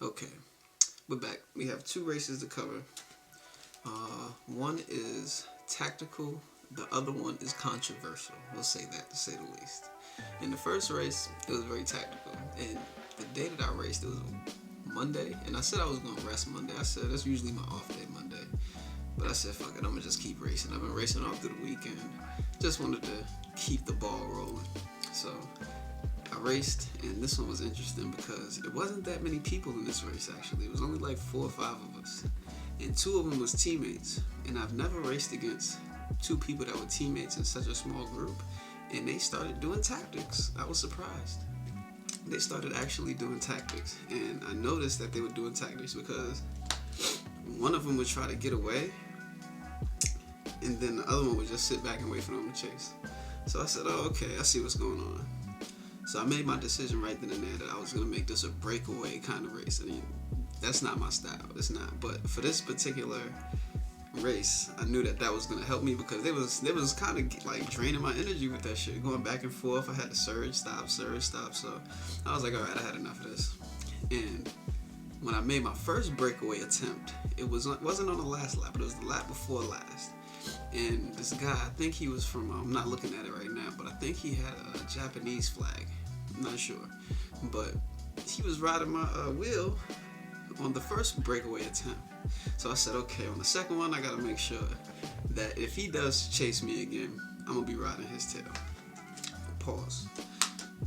Okay, we're back. We have two races to cover. One is tactical, the other one is controversial. We'll say that to say the least. In the first race, it was very tactical. And the day that I raced, it was Monday. And I said I was going to rest Monday. I said that's usually my off day, Monday. But I said, fuck it, I'm going to just keep racing. I've been racing all through the weekend. Just wanted to keep the ball rolling. So I raced, and this one was interesting because it wasn't that many people in this race, actually. It was only like 4 or 5 of us. And 2 of them was teammates. And I've never raced against 2 people that were teammates in such a small group. And they started doing tactics. I was surprised. They started actually doing tactics. And I noticed that they were doing tactics because one of them would try to get away, and then the other one would just sit back and wait for them to chase. So I said, oh, okay, I see what's going on. So I made my decision right then and there that I was going to make this a breakaway kind of race. I mean, that's not my style. It's not. But for this particular race, I knew that was going to help me because it was kind of like draining my energy with that shit. Going back and forth, I had to surge, stop. So I was like, all right, I had enough of this. And when I made my first breakaway attempt, it wasn't on the last lap, but it was the lap before last. And this guy, I think he was from, I'm not looking at it right now, but I think he had a Japanese flag. I'm not sure. But he was riding my wheel on the first breakaway attempt. So I said, okay, on the second one, I got to make sure that if he does chase me again, I'm going to be riding his tail. Pause.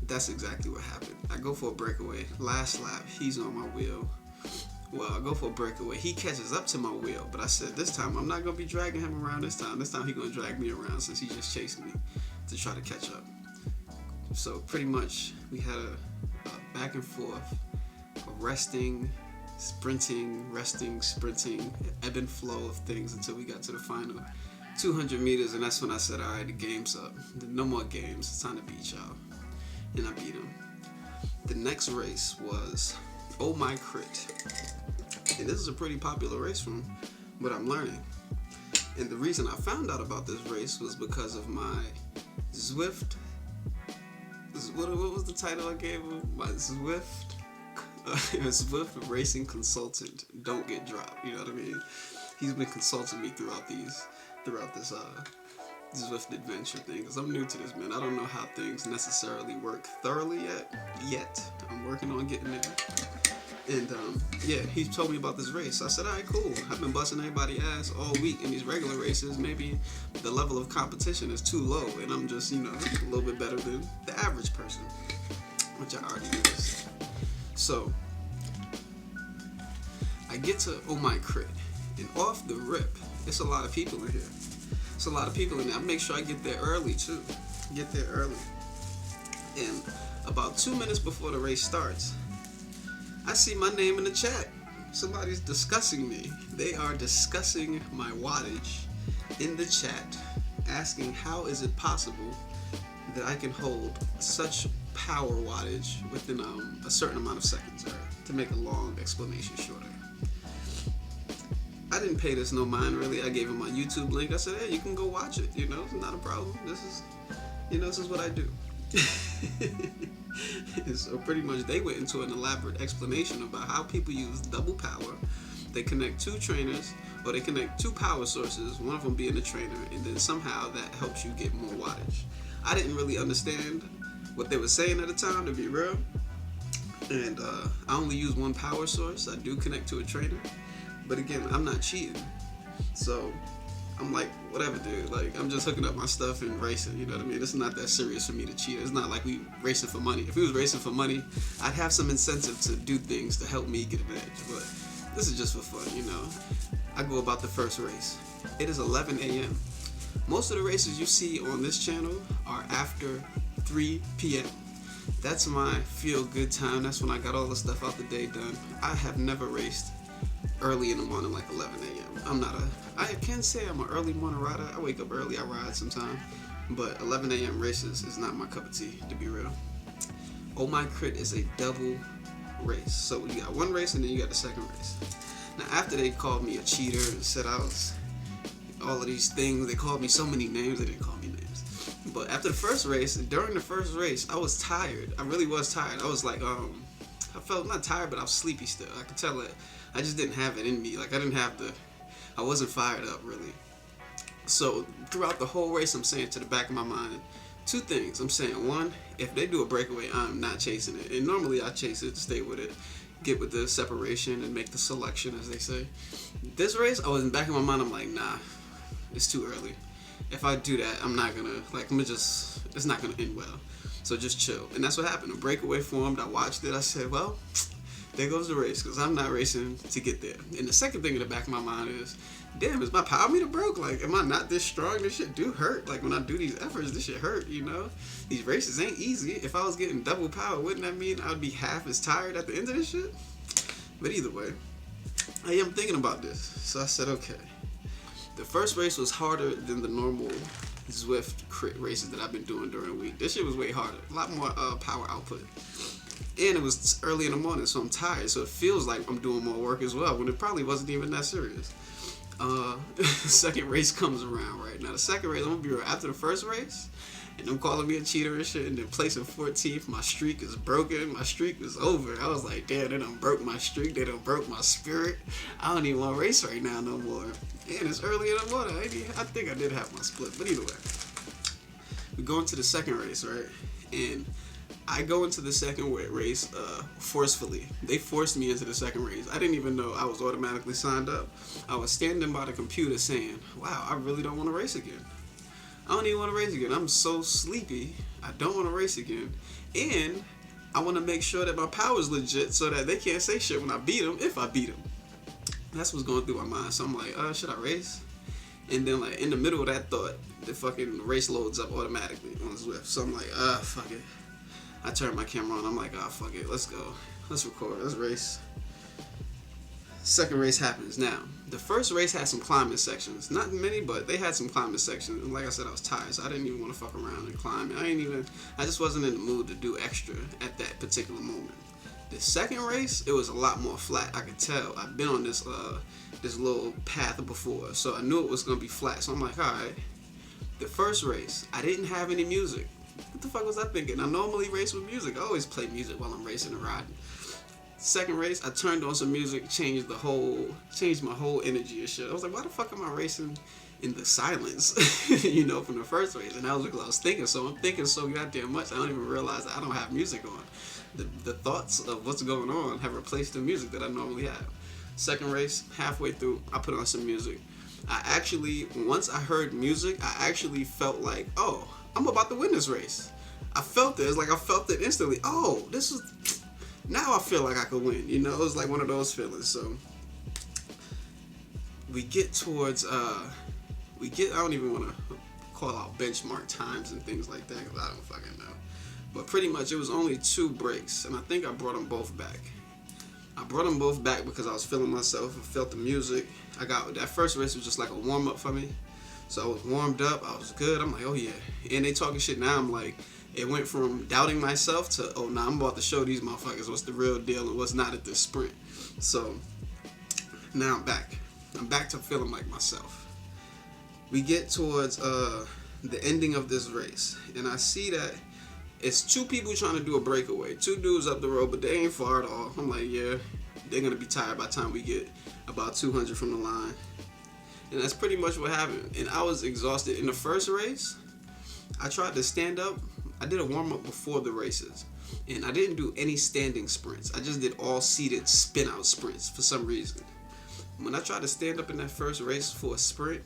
That's exactly what happened. I go for a breakaway. Last lap, he's on my wheel. Well, I go for a breakaway. He catches up to my wheel, but I said this time I'm not going to be dragging him around this time. This time he's going to drag me around since he just chased me to try to catch up. So pretty much we had a back and forth, a resting, sprinting, ebb and flow of things until we got to the final 200 meters, and that's when I said, all right, the game's up. No more games. It's time to beat y'all. And I beat him. The next race was Oh My Crit. And this is a pretty popular race from what I'm learning. And the reason I found out about this race was because of my Zwift. What was the title I gave him? My Zwift. Zwift racing consultant. Don't get dropped. You know what I mean? He's been consulting me throughout this Zwift adventure thing, because I'm new to this, man. I don't know how things necessarily work thoroughly yet. I'm working on getting there. And yeah, he told me about this race. I said, all right, cool. I've been busting everybody's ass all week in these regular races. Maybe the level of competition is too low, and I'm just, a little bit better than the average person, which I already noticed. So I get to Oh My Crit, and off the rip, it's a lot of people in here. It's a lot of people in there. I make sure I get there early too. And about 2 minutes before the race starts, I see my name in the chat. Somebody's discussing me. They are discussing my wattage in the chat, asking how is it possible that I can hold such power wattage within a certain amount of seconds, or to make a long explanation shorter. I didn't pay this no mind, really. I gave him my YouTube link. I said, hey, you can go watch it. It's not a problem. This is what I do. So pretty much they went into an elaborate explanation about how people use double power. They connect 2 trainers, or they connect 2 power sources, one of them being a trainer, and then somehow that helps you get more wattage. I didn't really understand what they were saying at the time, to be real. And I only use 1 power source. I do connect to a trainer. But again, I'm not cheating. So I'm like, whatever, dude. Like, I'm just hooking up my stuff and racing. You know what I mean? It's not that serious for me to cheat. It's not like we racing for money. If we was racing for money, I'd have some incentive to do things to help me get an edge. But this is just for fun, I go about the first race. It is 11 a.m. Most of the races you see on this channel are after 3 p.m. That's my feel-good time. That's when I got all the stuff out the day done. I have never raced early in the morning, like 11 a.m. I can say I'm an early morning rider. I wake up early, I ride sometime. But 11 a.m. races is not my cup of tea, to be real. Oh My Crit is a double race. So you got 1 race and then you got the second race. Now after they called me a cheater and said I was all of these things, they called me so many names, they didn't call me names. But after the first race, during the first race, I was tired. I really was tired. I was like, how I felt not tired, but I was sleepy still. I could tell that I just didn't have it in me. Like I wasn't fired up really. So throughout the whole race, I'm saying to the back of my mind, two things. I'm saying, one, if they do a breakaway, I'm not chasing it. And normally I chase it, stay with it, get with the separation and make the selection, as they say. This race, I was in the back of my mind, I'm like, nah, it's too early. If I do that, it's not gonna end well. So just chill. And that's what happened. A breakaway formed, I watched it, I said, well, there goes the race, because I'm not racing to get there. And the second thing in the back of my mind is, damn, is my power meter broke? Like, am I not this strong? This shit do hurt. Like, when I do these efforts, this shit hurt, you know? These races ain't easy. If I was getting double power, wouldn't that mean I would be half as tired at the end of this shit? But either way, I am thinking about this. So I said, okay. The first race was harder than the normal Zwift crit races that I've been doing during the week. This shit was way harder. A lot more power output. And it was early in the morning, so I'm tired. So it feels like I'm doing more work as well, when it probably wasn't even that serious. Second race comes around right now. The second race, I'm gonna be real. After the first race, and them calling me a cheater and shit, and then placing 14th, my streak is broken. My streak is over. I was like, damn, they done broke my streak. They done broke my spirit. I don't even want to race right now no more. And it's early in the morning. I think I did have my split, but either way, we go into the second race, right? And I go into the second race forcefully. They forced me into the second race. I didn't even know I was automatically signed up. I was standing by the computer saying, wow, I really don't want to race again. I don't even want to race again. I'm so sleepy. I don't want to race again. And I want to make sure that my power is legit so that they can't say shit when I beat them, if I beat them. That's what's going through my mind. So I'm like, should I race? And then like in the middle of that thought, the fucking race loads up automatically on Zwift. So I'm like, fuck it. I turned my camera on. I'm like, fuck it. Let's go. Let's record. Let's race. Second race happens. Now, the first race had some climbing sections. Not many, but they had some climbing sections. And like I said, I was tired, so I didn't even want to fuck around and climb. I just wasn't in the mood to do extra at that particular moment. The second race, it was a lot more flat. I could tell. I've been on this little path before, so I knew it was gonna be flat. So I'm like, all right. The first race, I didn't have any music. What the fuck was I thinking? I normally race with music. I always play music while I'm racing and riding. Second race, I turned on some music, changed my whole energy and shit. I was like, why the fuck am I racing in the silence, from the first race? And that was what I was thinking. So I'm thinking so goddamn much, I don't even realize that I don't have music on. The thoughts of what's going on have replaced the music that I normally have. Second race, halfway through, I put on some music. Once I heard music, I actually felt like, oh, I'm about to win this race. I felt it. It's like I felt it instantly. Oh, now I feel like I could win. It was like one of those feelings. So we get towards, I don't even want to call out benchmark times and things like that, because I don't fucking know. But pretty much it was only 2 breaks, and I think I brought them both back. I brought them both back because I was feeling myself. I felt the music. That first race was just like a warm up for me. So I was warmed up. I was good. I'm like, oh yeah. And they talking shit now. I'm like, it went from doubting myself to, oh nah, I'm about to show these motherfuckers what's the real deal and what's not at this sprint. So now I'm back. I'm back to feeling like myself. We get towards the ending of this race, and I see that it's 2 people trying to do a breakaway. 2 dudes up the road, but they ain't far at all. I'm like, yeah, they're gonna be tired by the time we get about 200 from the line. And that's pretty much what happened. And I was exhausted. In the first race, I tried to stand up. I did a warm-up before the races. And I didn't do any standing sprints. I just did all seated spin-out sprints for some reason. When I tried to stand up in that first race for a sprint,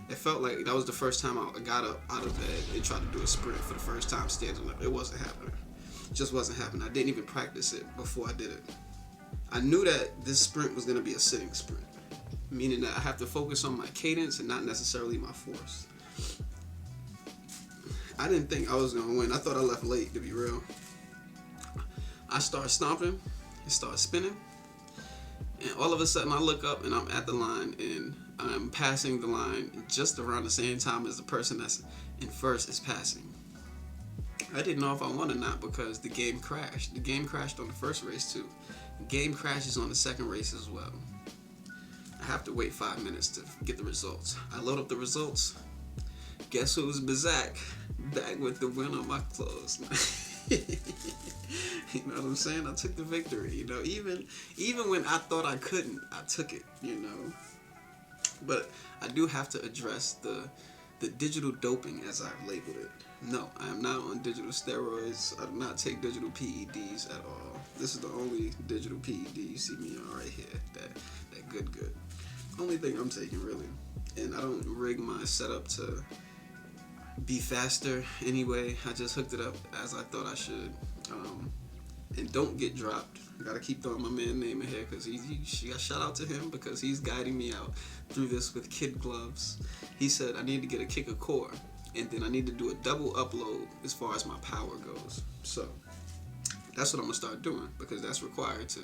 it felt like that was the first time I got up out of bed and tried to do a sprint for the first time standing up. It wasn't happening. It just wasn't happening. I didn't even practice it before I did it. I knew that this sprint was going to be a sitting sprint, meaning that I have to focus on my cadence and not necessarily my force. I didn't think I was going to win. I thought I left late, to be real. I start stomping and start spinning, and all of a sudden I look up and I'm at the line, and I'm passing the line just around the same time as the person that's in first is passing. I didn't know if I won or not because the game crashed. The game crashed on the first race too. The game crashes on the second race as well. I have to wait 5 minutes to get the results. I load up the results. Guess who's back with the win on my clothes? You know what I'm saying? I took the victory. You know, even when I thought I couldn't, I took it. You know, but I do have to address the digital doping, as I've labeled it. No, I am not on digital steroids. I do not take digital PEDs at all. This is the only digital PED you see me on right here. That good. Only thing I'm taking, really. And I don't rig my setup to be faster anyway. I just hooked it up as I thought I should. And don't get dropped. I gotta keep throwing my man name in here because he got shout out to him because he's guiding me out through this with kid gloves. He said I need to get a kicker core, and then I need to do a double upload as far as my power goes. So that's what I'm gonna start doing because that's required to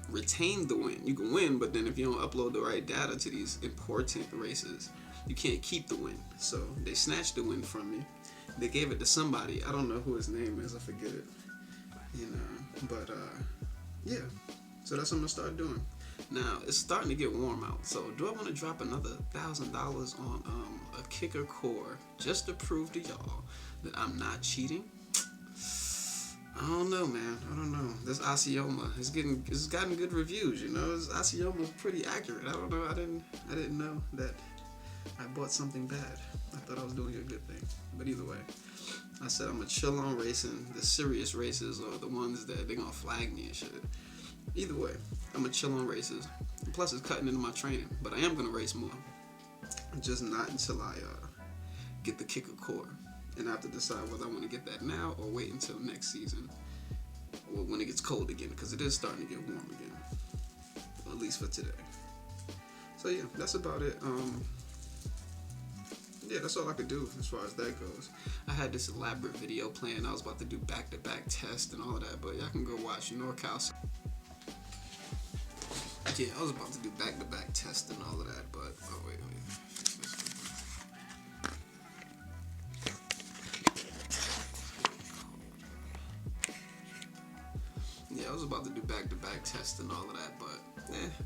retain the win. You can win, but then if you don't upload the right data to these important races, you can't keep the win. So they snatched the win from me. They gave it to somebody. I don't know who his name is. I forget it. You know, but yeah. So that's what I'm gonna start doing. Now it's starting to get warm out. So do I want to drop another $1,000 on a kicker core just to prove to y'all that I'm not cheating? I don't know, man. I don't know. This Osceola, it's gotten good reviews. You know, this Osceola is pretty accurate. I don't know. I didn't know that I bought something bad. I thought I was doing a good thing. But either way, I said I'm gonna chill on racing. The serious races or the ones that they're gonna flag me and shit. Either way, I'm gonna chill on races. And plus, it's cutting into my training. But I am gonna race more. Just not until I get the kicker core. And I have to decide whether I want to get that now or wait until next season or when it gets cold again, because it is starting to get warm again, at least for today. So yeah, that's about it. Yeah, that's all I could do as far as that goes. I had this elaborate video plan. I was about to do back-to-back tests and all of that, but y'all can go watch NorCal. Yeah, I was about to do back-to-back tests and all of that, but oh wait. Yeah, I was about to do back-to-back tests and all of that, but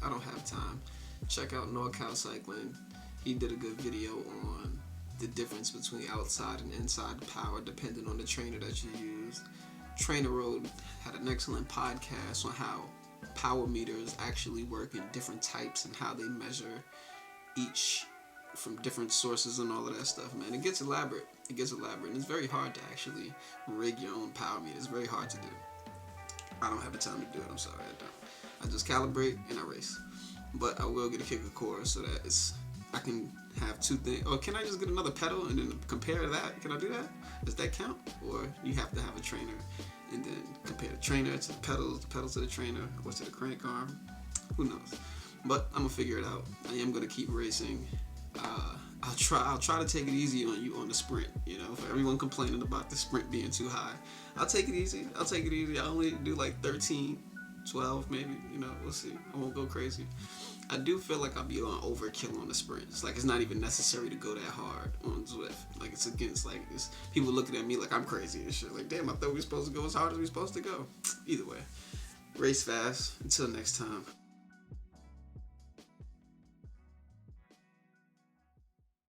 I don't have time. Check out NorCal Cycling. He did a good video on the difference between outside and inside power depending on the trainer that you use. Trainer Road had an excellent podcast on how power meters actually work in different types and how they measure each from different sources and all of that stuff, man. It gets elaborate. And it's very hard to actually rig your own power meter. It's very hard to do. I don't have the time to do it. I'm sorry, I don't. I just calibrate and I race. But I will get a kicker core so that I can have two things. Or can I just get another pedal and then compare that? Can I do that? Does that count? Or you have to have a trainer and then compare the trainer to the pedals to the trainer, or to the crank arm? Who knows? But I'm gonna figure it out. I am gonna keep racing. I'll try to take it easy on you on the sprint. You know, for everyone complaining about the sprint being too high, I'll take it easy. I only do like 13, 12 maybe. You know, we'll see. I won't go crazy. I do feel like I'll be on overkill on the sprint. It's like it's not even necessary to go that hard on Zwift. Like it's against people looking at me like I'm crazy and shit. Like damn, I thought we were supposed to go as hard as we were supposed to go. Either way, race fast. Until next time.